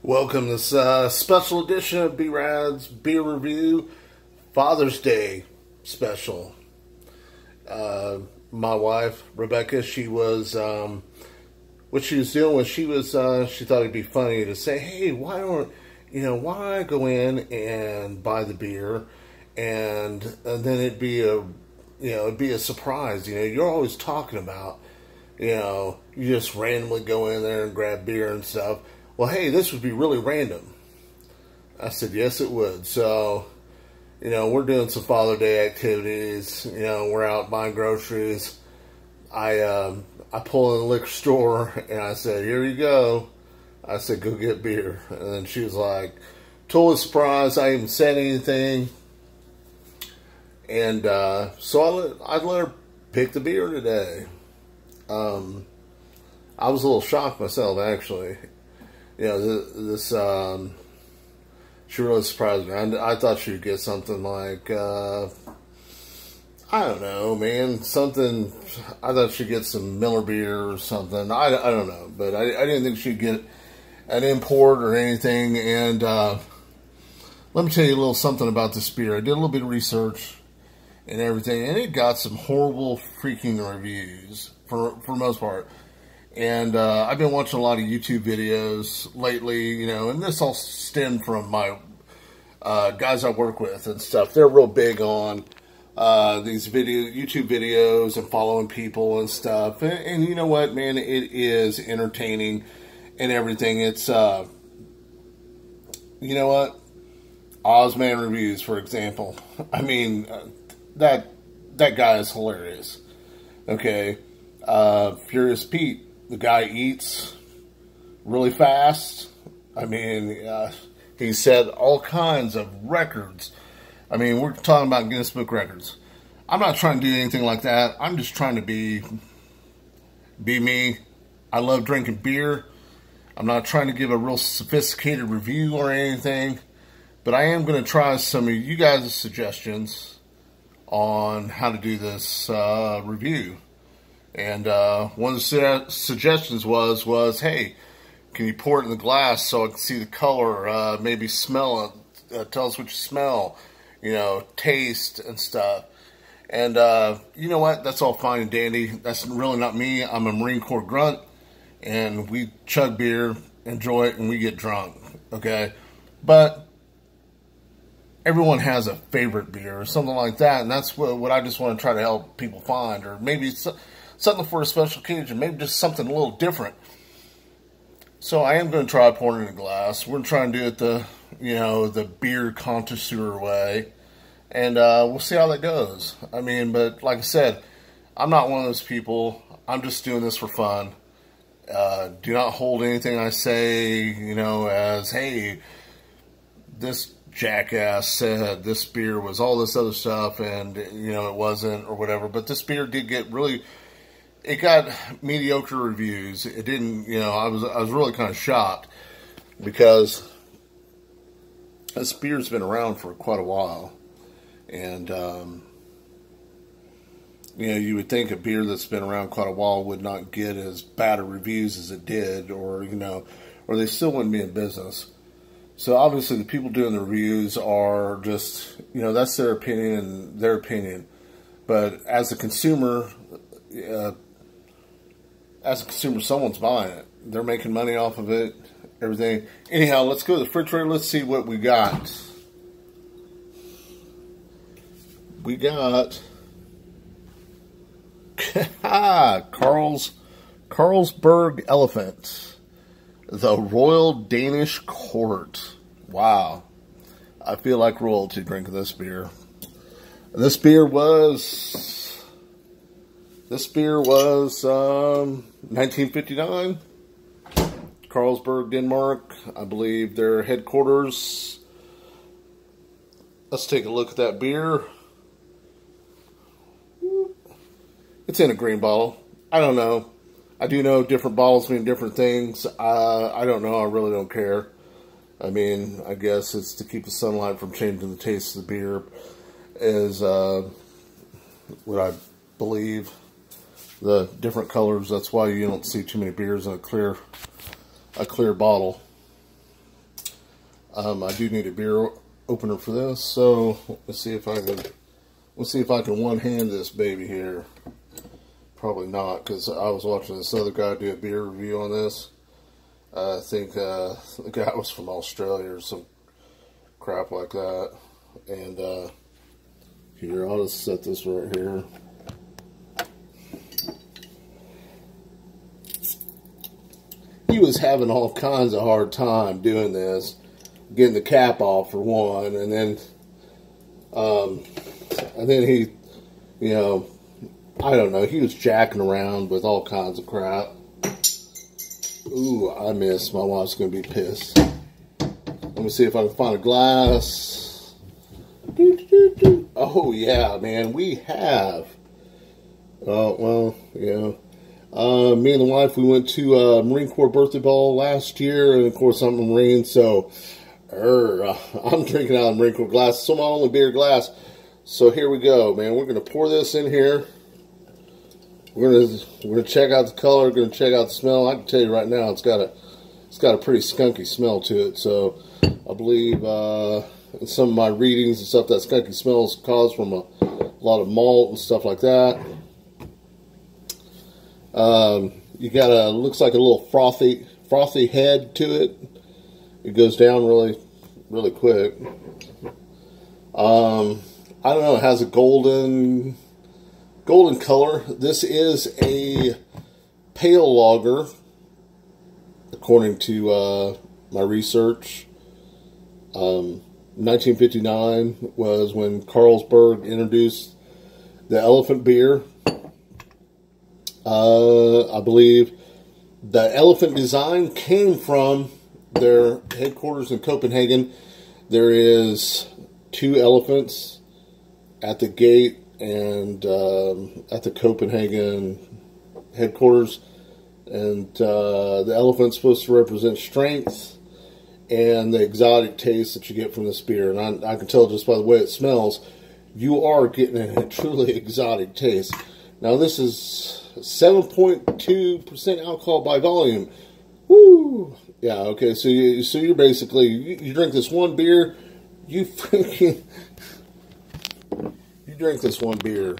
Welcome to this special edition of B-Rad's Beer Review Father's Day special. My wife, Rebecca, she was, what she was doing was she thought it'd be funny to say, hey, why don't I go in and buy the beer and then it'd be a surprise. You're always talking about, you just randomly go in there and grab beer and stuff. Well, hey, this would be really random. I said, yes, it would. So, we're doing some Father's Day activities. We're out buying groceries. I pull in the liquor store, and I said, here you go. I said, go get beer. And then she was like, totally surprised I even said anything. And so I let her pick the beer today. I was a little shocked myself, actually. She really surprised me. I thought she would get something like, I don't know, man, something. I thought she'd get some Miller beer or something. I don't know, but I didn't think she'd get an import or anything. And let me tell you a little something about this beer. I did a little bit of research and everything, and it got some horrible freaking reviews for the most part. And I've been watching a lot of YouTube videos lately, and this all stemmed from my guys I work with and stuff. They're real big on these YouTube videos and following people and stuff. And you know what, man, it is entertaining and everything. It's, you know what, Ozman Reviews, for example. I mean, that guy is hilarious. Okay, Furious Pete. The guy eats really fast. I mean, he set all kinds of records. I mean, we're talking about Guinness Book records. I'm not trying to do anything like that. I'm just trying to be me. I love drinking beer. I'm not trying to give a real sophisticated review or anything, but I am going to try some of you guys' suggestions on how to do this review. And one of the suggestions was, hey, can you pour it in the glass so I can see the color, maybe smell it, tell us what you smell, taste and stuff. And you know what? That's all fine and dandy. That's really not me. I'm a Marine Corps grunt, and we chug beer, enjoy it, and we get drunk, okay? But everyone has a favorite beer or something like that, and that's what I just want to try to help people find, or maybe something for a special occasion, maybe just something a little different. So I am going to try pouring it in a glass. We're going to try and do it the beer connoisseur way, and we'll see how that goes. I mean, but like I said, I'm not one of those people. I'm just doing this for fun. Do not hold anything I say, as, hey, this jackass said this beer was all this other stuff, and, it wasn't, or whatever. But this beer did get it got mediocre reviews. It didn't, I was really kind of shocked because this beer's been around for quite a while. And, you would think a beer that's been around quite a while would not get as bad of reviews as it did, or, or they still wouldn't be in business. So obviously the people doing the reviews are just, that's their opinion. But as a consumer, someone's buying it. They're making money off of it, everything. Anyhow, let's go to the refrigerator. Let's see what we got. We got Carlsberg Elephant, the Royal Danish Court. Wow. I feel like royalty drinking this beer. This beer was 1959, Carlsberg, Denmark. I believe their headquarters. Let's take a look at that beer. It's in a green bottle. I don't know. I do know different bottles mean different things. I don't know. I really don't care. I mean, I guess it's to keep the sunlight from changing the taste of the beer is what I believe. The different colors, that's why you don't see too many beers in a clear bottle. I do need a beer opener for this, so let's see if I can one hand this baby here. Probably not, because I was watching this other guy do a beer review on this. I think the guy was from Australia or some crap like that. And here, I'll just set this right here. He was having all kinds of hard time doing this, getting the cap off for one, and then he, you know, I don't know, he was jacking around with all kinds of crap. Ooh, I missed. My wife's gonna be pissed. Let me see if I can find a glass. Oh yeah, man, we have. Oh well, yeah. Me and the wife, we went to Marine Corps birthday ball last year, and of course I'm a Marine, so I'm drinking out of Marine Corps glass. It's my only beer glass. So here we go, man. We're gonna pour this in here. We're gonna check out the color. We're gonna check out the smell. I can tell you right now, it's got a pretty skunky smell to it. So I believe in some of my readings and stuff, that skunky smell is caused from a lot of malt and stuff like that. You got looks like a little frothy head to it. It goes down really, really quick. I don't know. It has a golden color. This is a pale lager, according to my research. 1959 was when Carlsberg introduced the Elephant beer. I believe the elephant design came from their headquarters in Copenhagen. There is 2 elephants at the gate and at the Copenhagen headquarters, and the elephant's supposed to represent strength and the exotic taste that you get from this beer. And I can tell just by the way it smells, you are getting a truly exotic taste. Now this is 7.2% alcohol by volume. Woo! Yeah, okay, so you're basically, you drink this one beer, you drink this one beer,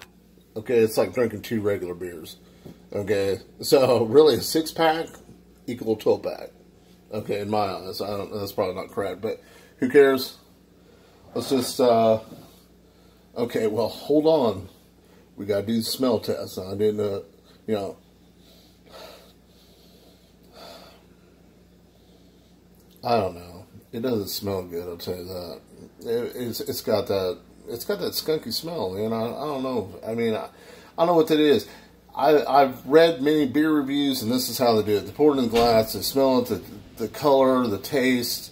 okay, it's like drinking 2 regular beers, okay? So, really, a 6-pack equal to a 12-pack, okay, in my eyes. That's probably not correct, but who cares? Let's just, okay, well, hold on. We got to do the smell test. I didn't, you know, I don't know. It doesn't smell good, I'll tell you that. It's got that skunky smell, man. I don't know. I mean, I don't know what that is. I've read many beer reviews, and this is how they do it. They pour it in the glass, they smell it, the color, the taste,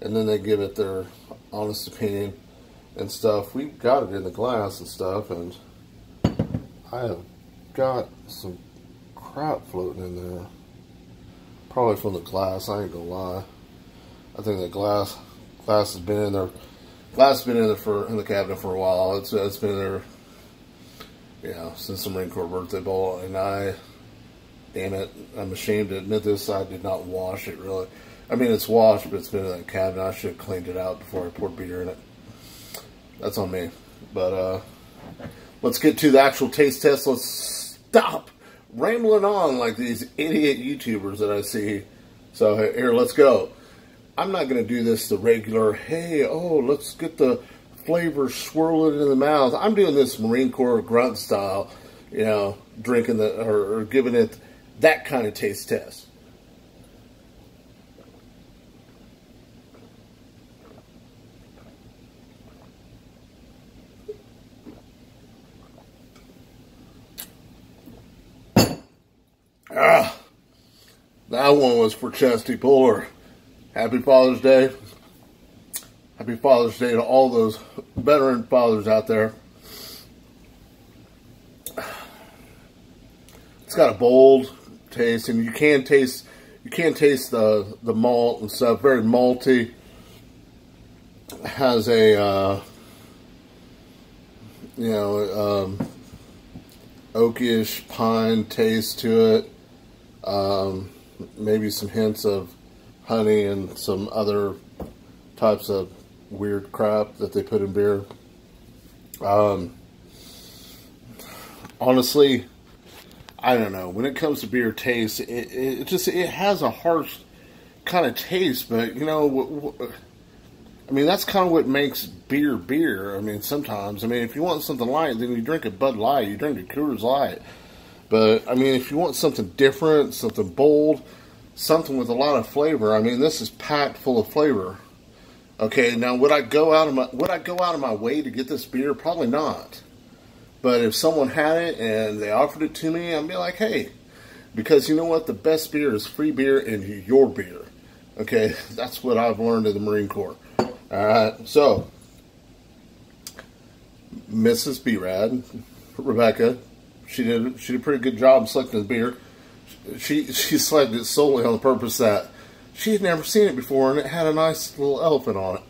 and then they give it their honest opinion and stuff. We've got it in the glass and stuff, and I have got some crap floating in there. Probably from the glass, I ain't gonna lie. I think the glass has been in there. Glass has been in the cabinet for a while. It's been there, you know, since the Marine Corps birthday ball. And damn it, I'm ashamed to admit this, I did not wash it really. I mean, it's washed, but it's been in that cabinet. I should have cleaned it out before I poured beer in it. That's on me. But let's get to the actual taste test. Let's stop rambling on like these idiot YouTubers that I see. So here, let's go. I'm not going to do this the regular, hey, oh, let's get the flavor swirling in the mouth. I'm doing this Marine Corps grunt style, you know, drinking or giving it that kind of taste test. That one was for Chesty Puller. Happy Father's Day. Happy Father's Day to all those veteran fathers out there. It's got a bold taste, and you can taste the malt and stuff. Very malty. It has a you know, oakish pine taste to it. Maybe some hints of honey and some other types of weird crap that they put in beer. Honestly, I don't know. When it comes to beer taste, it has a harsh kind of taste, but you know, I mean, that's kind of what makes beer beer. I mean, sometimes, I mean, if you want something light, then you drink a Bud Light, you drink a Coors Light. But I mean, if you want something different, something bold, something with a lot of flavor, I mean, this is packed full of flavor. Okay, now would I go out of my way to get this beer? Probably not. But if someone had it and they offered it to me, I'd be like, hey, because you know what? The best beer is free beer and your beer. Okay, that's what I've learned in the Marine Corps. All right, so Mrs. B-Rad, Rebecca, she did a pretty good job selecting the beer. She selected it solely on the purpose that she had never seen it before, and it had a nice little elephant on it.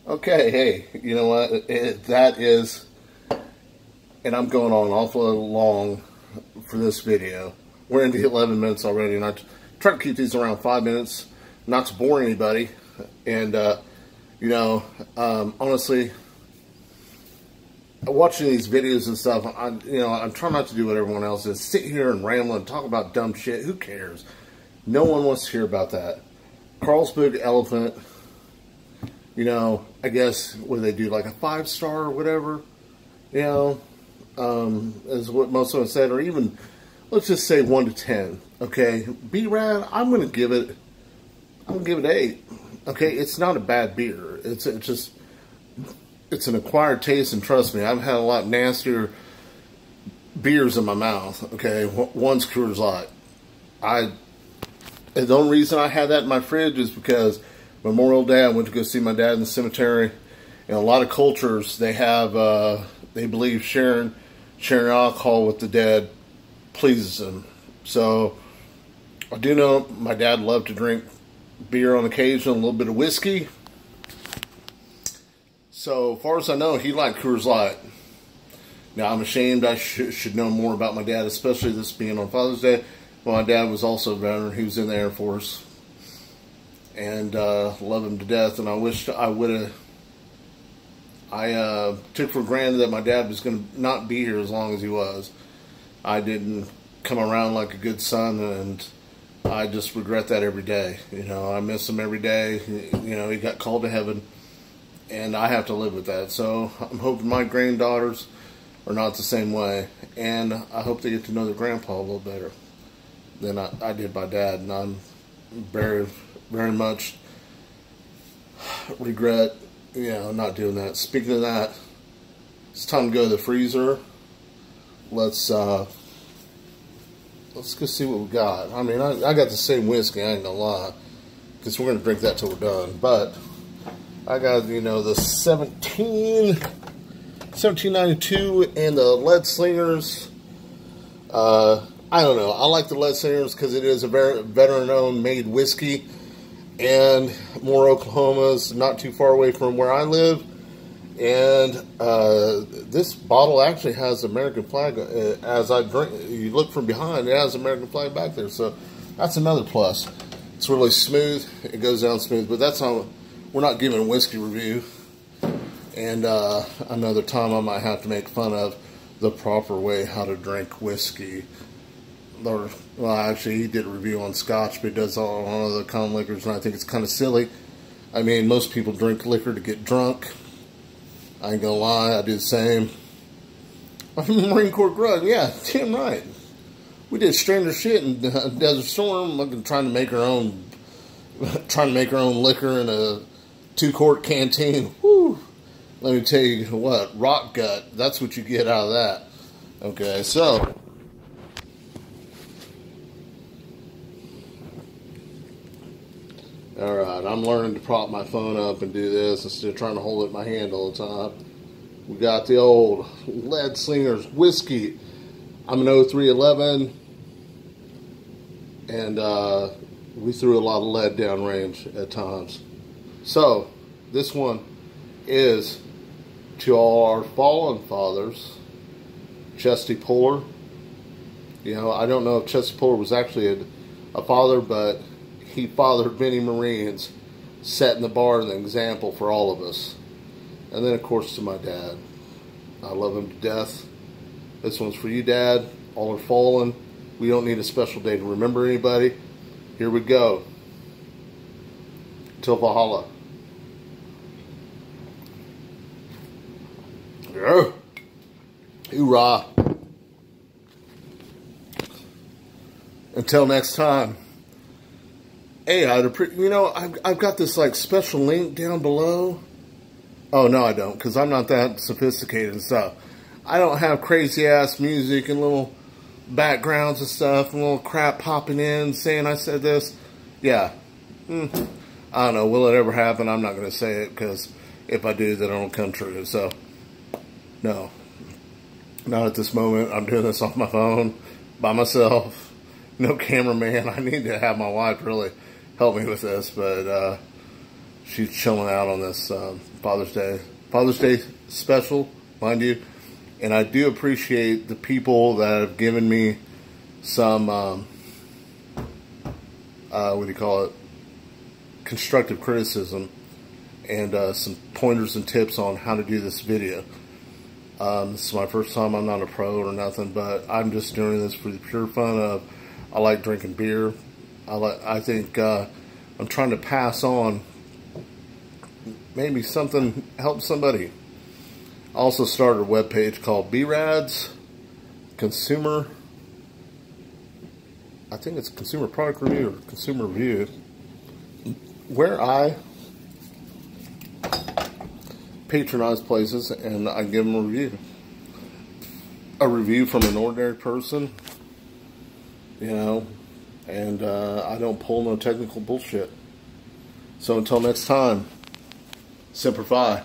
Okay, hey, you know what? That is, and I'm going on awful long for this video. We're into 11 minutes already, and I try to keep these around 5 minutes, not to bore anybody. And you know, honestly, watching these videos and stuff, I'm trying not to do what everyone else is. Sit here and ramble and talk about dumb shit. Who cares? No one wants to hear about that. Carlsberg Elephant, you know, I guess, what do they do, like a 5-star or whatever? You know, is what most of them said, or even, let's just say 1 to 10. Okay, B-Rad, I'm gonna give it 8. Okay, it's not a bad beer. It's an acquired taste, and trust me, I've had a lot nastier beers in my mouth. Okay, one's Coors Light. And the only reason I had that in my fridge is because Memorial Day, I went to go see my dad in the cemetery. In a lot of cultures, they have, they believe sharing alcohol with the dead pleases them. So, I do know my dad loved to drink beer on occasion, a little bit of whiskey. So, as far as I know, he liked Coors Light. Now, I'm ashamed. I should know more about my dad, especially this being on Father's Day. Well, my dad was also a veteran. He was in the Air Force. And love him to death. And I wished I would have... I took for granted that my dad was going to not be here as long as he was. I didn't come around like a good son, and I just regret that every day. You know, I miss him every day. You know, he got called to heaven, and I have to live with that. So I'm hoping my granddaughters are not the same way, and I hope they get to know their grandpa a little better than I did my dad, and I'm very, very much regret, you know, not doing that. Speaking of that, it's time to go to the freezer. Let's go see what we got. I mean, I got the same whiskey, I ain't gonna lie, because we're gonna drink that till we're done. But I got, you know, the 1792 and the Lead Slingers. I don't know. I like the Lead Slingers because it is a very veteran-owned made whiskey, and Moore, Oklahoma is not too far away from where I live. And this bottle actually has the American flag. As I drink, you look from behind, it has the American flag back there. So that's another plus. It's really smooth. It goes down smooth. But that's how we're not giving a whiskey review. And another time I might have to make fun of the proper way how to drink whiskey. Well, actually, he did a review on Scotch, but he does all on other common liquors, and I think it's kind of silly. I mean, most people drink liquor to get drunk. I ain't gonna lie, I do the same. I'm a Marine Corps grud, yeah, damn right. We did stranger shit in Desert Storm, trying to make our own liquor in a 2-quart canteen. Woo! Let me tell you what, rock gut, that's what you get out of that. Okay, so alright, I'm learning to prop my phone up and do this instead of trying to hold it in my hand all the time. We got the old Lead Slingers whiskey. I'm an 0311, and we threw a lot of lead downrange at times. So, this one is to all our fallen fathers, Chesty Puller. You know, I don't know if Chesty Puller was actually a father, but he fathered many Marines setting the bar and the example for all of us. And then, of course, to my dad. I love him to death. This one's for you, Dad. All are fallen. We don't need a special day to remember anybody. Here we go. Till Valhalla. Yeah. Hoorah. Until next time. Hey, I've got this like special link down below. Oh, no, I don't, because I'm not that sophisticated and stuff. I don't have crazy ass music and little backgrounds and stuff and little crap popping in saying I said this. Yeah. I don't know. Will it ever happen? I'm not going to say it, because if I do, then it'll come true. So, no. Not at this moment. I'm doing this off my phone by myself. No cameraman. I need to have my wife really help me with this, but she's chilling out on this Father's Day special, mind you. And I do appreciate the people that have given me some, what do you call it, constructive criticism and some pointers and tips on how to do this video. This is my first time. I'm not a pro or nothing, but I'm just doing this for the pure fun of, I like drinking beer. I think I'm trying to pass on maybe something, help somebody. I also started a webpage called B-Rad's Consumer, I think it's Consumer Product Review or Consumer Review, where I patronize places and I give them a review. A review from an ordinary person, you know, and I don't pull no technical bullshit. So until next time, Semper Fi.